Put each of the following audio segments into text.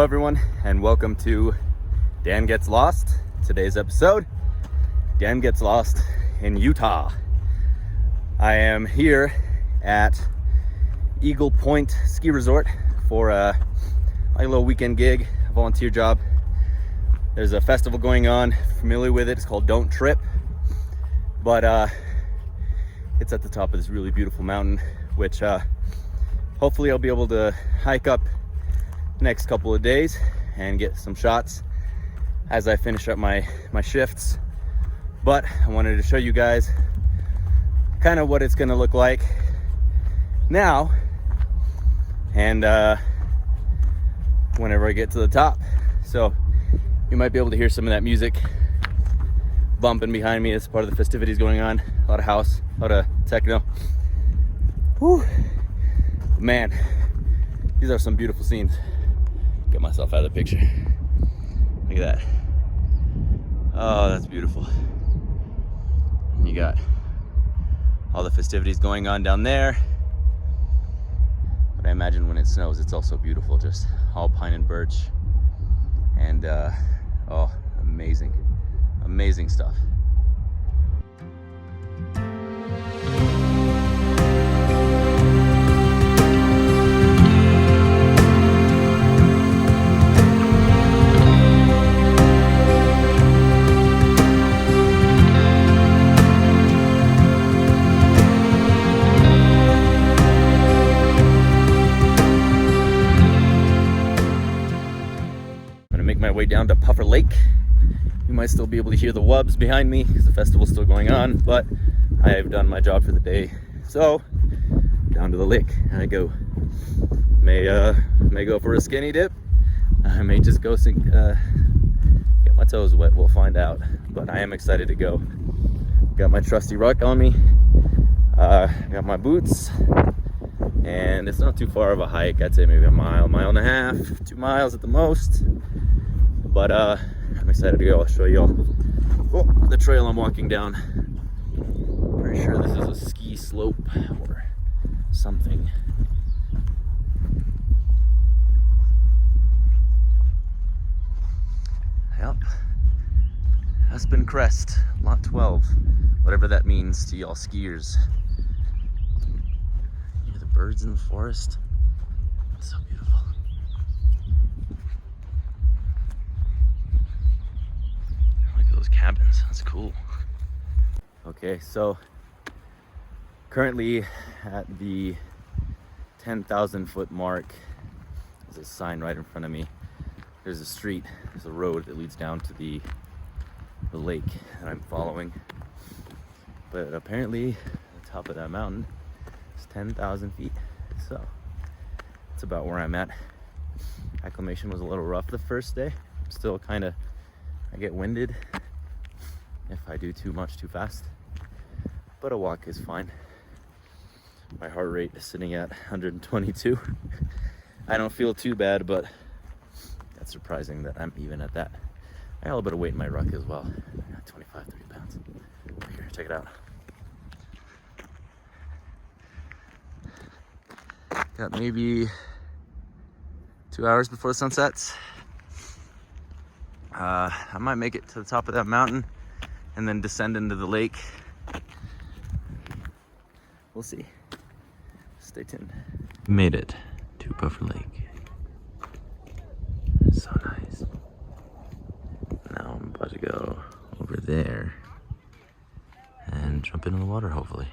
Hello everyone, and welcome to Dan Gets Lost. Today's episode, Dan gets lost in Utah. I am here at Eagle Point Ski Resort for a little weekend gig, a volunteer job. There's a festival going on, familiar with it, it's called Don't Trip. But it's at the top of this really beautiful mountain, which hopefully I'll be able to hike up next couple of days and get some shots as I finish up my shifts. But I wanted to show you guys kind of what it's gonna look like now and whenever I get to the top. So you might be able to hear some of that music bumping behind me as part of the festivities going on. A lot of house, a lot of techno. Whew. Man, these are some beautiful scenes. Get myself out of the picture. Look at that. Oh, that's beautiful. And you got all the festivities going on down there. But I imagine when it snows, it's also beautiful. Just all pine and birch. And oh, amazing, amazing stuff. My way down to Puffer Lake. You might still be able to hear the wubs behind me because the festival's still going on, but I have done my job for the day. So down to the lake I go. May go for a skinny dip. I may just go get my toes wet. We'll find out. But I am excited to go. Got my trusty ruck on me. Got my boots. And it's not too far of a hike. I'd say maybe a mile and a half, 2 miles at the most. But I'm excited to go. I'll show you all the trail I'm walking down. Pretty sure this is a ski slope or something. Yep. Aspen Crest, Lot 12. Whatever that means to y'all skiers. You hear the birds in the forest. It's so beautiful. Those cabins, that's cool. Okay, so currently at the 10,000 foot mark. There's a sign right in front of me. There's a street, there's a road that leads down to the lake that I'm following. But apparently the top of that mountain is 10,000 feet. So that's about where I'm at. Acclimation was a little rough the first day. Still kind of, I get winded if I do too much too fast, but a walk is fine. My heart rate is sitting at 122. I don't feel too bad, but that's surprising that I'm even at that. I got a little bit of weight in my ruck as well. I got 25, 30 pounds. Here, check it out. Got maybe 2 hours before the sun sets. I might make it to the top of that mountain and then descend into the lake. We'll see. Stay tuned. Made it to Puffer Lake. So nice. Now I'm about to go over there and jump into the water, hopefully.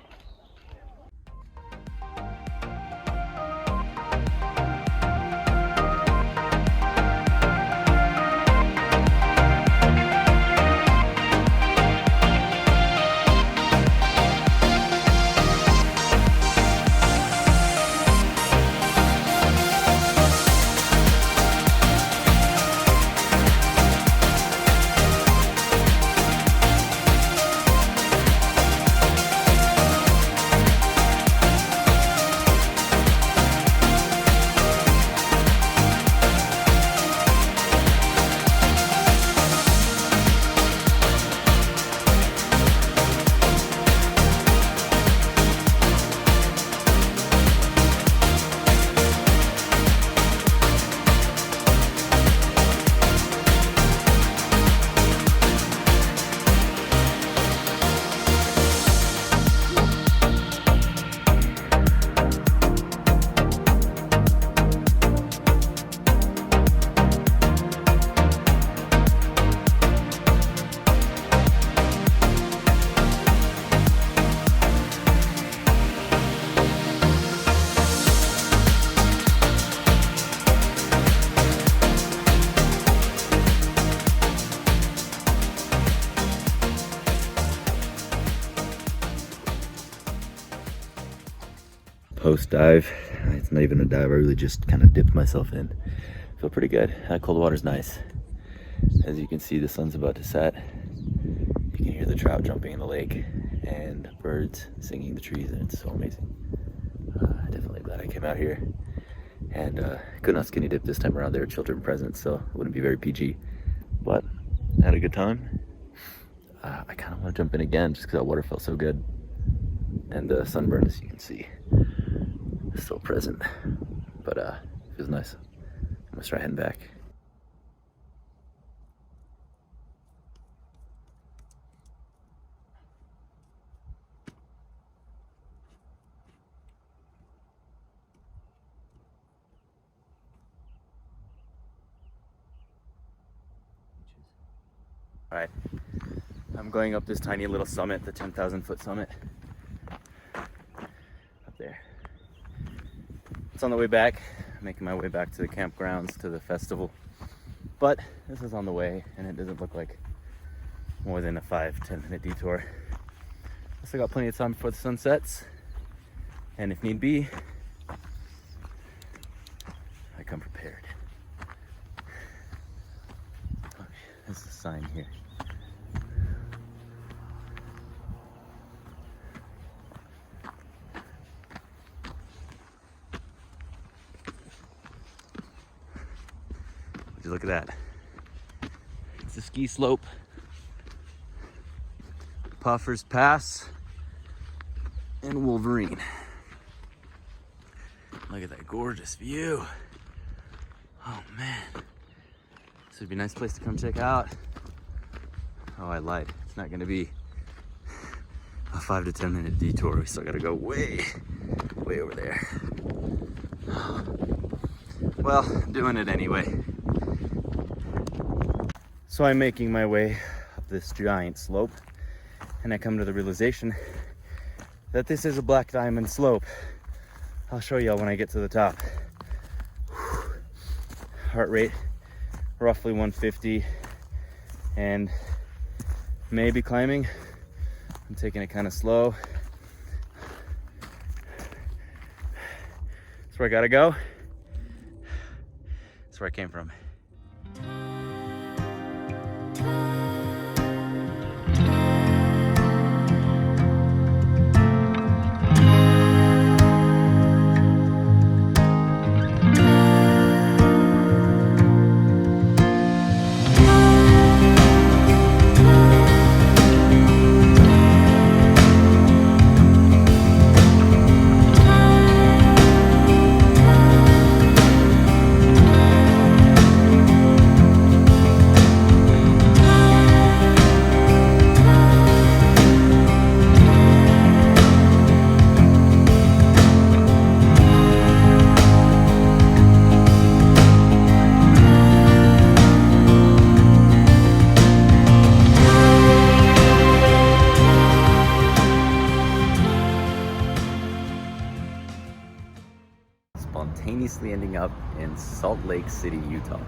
post dive. It's not even a dive, I really just kind of dipped myself in. Feel pretty good. Cold water's nice. As you can see, the sun's about to set. You can hear the trout jumping in the lake and birds singing in the trees, and it's so amazing. Definitely glad I came out here. And could not skinny dip this time around. There were children present, so it wouldn't be very PG. But I had a good time. I kind of want to jump in again just because that water felt so good. And the sunburn, as you can see, is still present. But it feels nice. I'm gonna try heading back. All right, I'm going up this tiny little summit, the 10,000 foot summit. Up there. It's on the way back. I'm making my way back to the campgrounds, to the festival. But this is on the way, and it doesn't look like more than a 5-10 minute detour. I still got plenty of time before the sun sets. And if need be, I come prepared. Okay, there's a sign here. Would you look at that? It's a ski slope. Puffers Pass and Wolverine. Look at that gorgeous view. Oh man. This would be a nice place to come check out. Oh, I lied. It's not gonna be a 5 to 10 minute detour. We still gotta go way over there. Well, I'm doing it anyway. So I'm making my way up this giant slope, and I come to the realization that this is a black diamond slope. I'll show y'all when I get to the top. Heart rate roughly 150, and maybe climbing. I'm taking it kind of slow. That's where I gotta go. That's where I came from. Spontaneously ending up in Salt Lake City, Utah.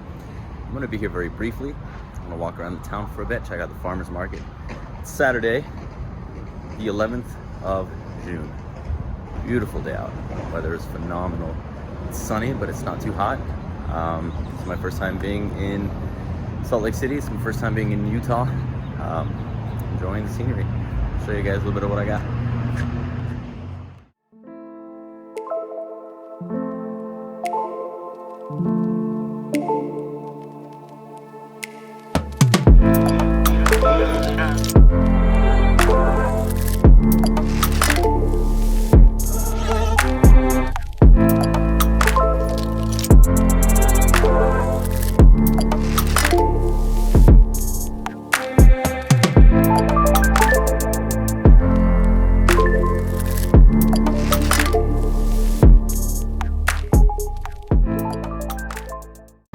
I'm going to be here very briefly. I'm going to walk around the town for a bit, check out the farmer's market. It's Saturday, the 11th of June. Beautiful day out. Weather is phenomenal. It's sunny, but it's not too hot. It's my first time being in Salt Lake City. It's my first time being in Utah. Enjoying the scenery. I'll show you guys a little bit of what I got.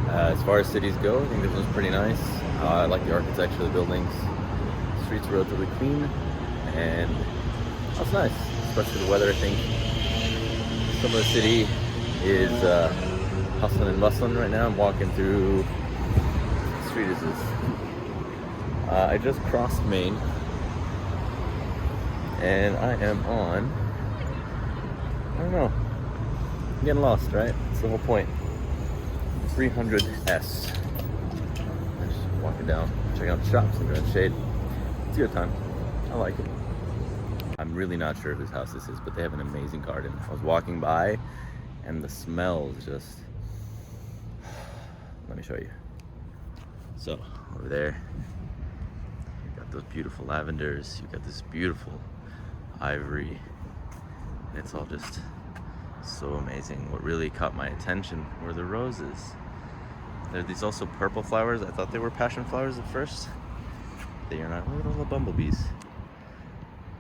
As far as cities go, I think this one's pretty nice. I like the architecture of the buildings. The streets are relatively clean, and that's nice, especially the weather. I think some of the city is hustling and bustling right now. I'm walking through, what street is this? I just crossed Main, and I am on, I don't know, I'm getting lost, right? That's the whole point. 300S. I'm just walking down, checking out the shops, enjoying the shade. It's a good time. I like it. I'm really not sure whose house this is, but they have an amazing garden. I was walking by and the smell is just... Let me show you. So, over there, you've got those beautiful lavenders, you've got this beautiful ivory, and it's all just so amazing. What really caught my attention were the roses. There are these also purple flowers. I thought they were passion flowers at first. They are not. Little bumblebees.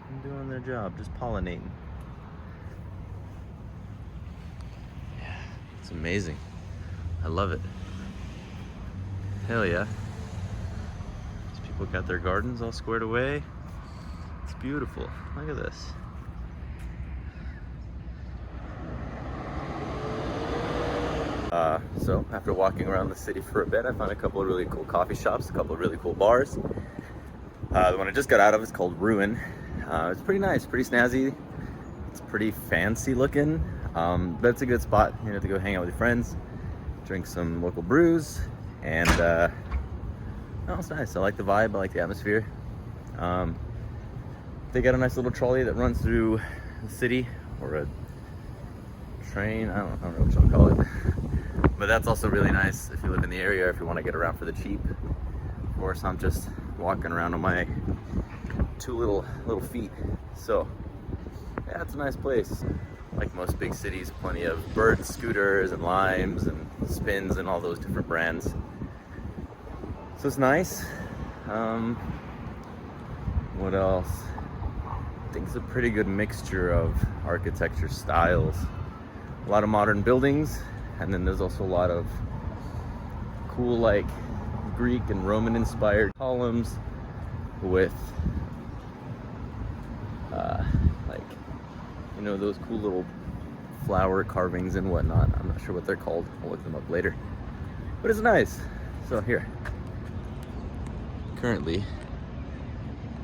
I'm doing their job, just pollinating. Yeah, it's amazing. I love it. Hell yeah. These people got their gardens all squared away. It's beautiful. Look at this. So after walking around the city for a bit, I found a couple of really cool coffee shops, a couple of really cool bars. The one I just got out of is called Ruin. It's pretty nice, pretty snazzy. It's pretty fancy looking, but it's a good spot, you know, to go hang out with your friends, drink some local brews, and no, it's nice. I like the vibe, I like the atmosphere. They got a nice little trolley that runs through the city, or a train, I don't know what you want to call it. But that's also really nice if you live in the area, if you want to get around for the cheap. Of course, I'm just walking around on my two little feet. So, yeah, it's a nice place. Like most big cities, plenty of bird scooters and limes and spins and all those different brands. So it's nice. What else? I think it's a pretty good mixture of architecture styles. A lot of modern buildings, and then there's also a lot of cool, like, Greek and Roman inspired columns with like, you know, those cool little flower carvings and whatnot. I'm not sure what they're called. I'll look them up later. But it's nice. So here, currently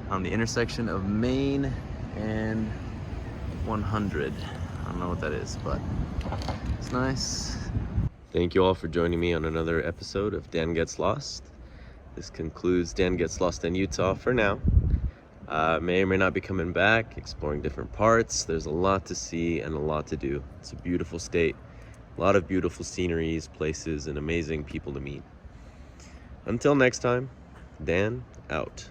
on the intersection of Main and 100. I don't know what that is, but it's nice. Thank you all for joining me on another episode of Dan Gets Lost. This concludes Dan Gets Lost in Utah for now. May or may not be coming back, exploring different parts. There's a lot to see and a lot to do. It's a beautiful state, a lot of beautiful sceneries, places, and amazing people to meet. Until next time, Dan out.